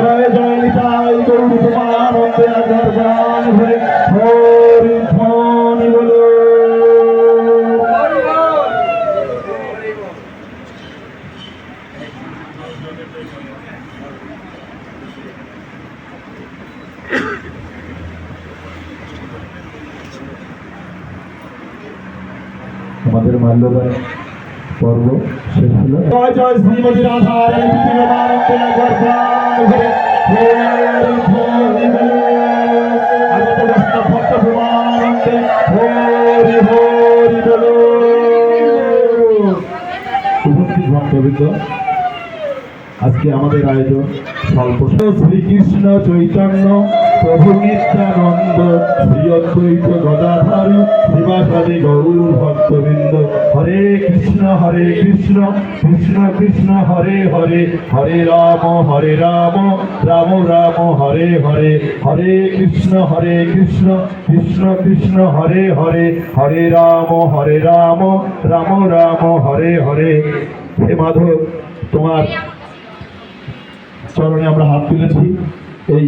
জয় জয় নিতাই গৌর তোমানন্দে আধার গান হয়ে হরি ধ্বনি বলো। আমাদের মাল্যবান পর্ব শেষ হলো। জয় জয় শ্রীমতী রাধা আজকে আমাদের আয়োজন স্বল্প। শ্রীকৃষ্ণ চৈতন্য প্রভু নিত্যানন্দ শ্রী অদ্বৈত গদাধর শ্রীবাসাদি গৌর ভক্তবৃন্দ। হরে কৃষ্ণ কৃষ্ণ কৃষ্ণ হরে হরে, হরে রাম রাম রাম হরে হরে, হরে কৃষ্ণ কৃষ্ণ কৃষ্ণ হরে হরে, হরে রাম রাম রাম হরে হরে। হে মাধব, তোমার চরণে আমরা হাত তুলেছি। এই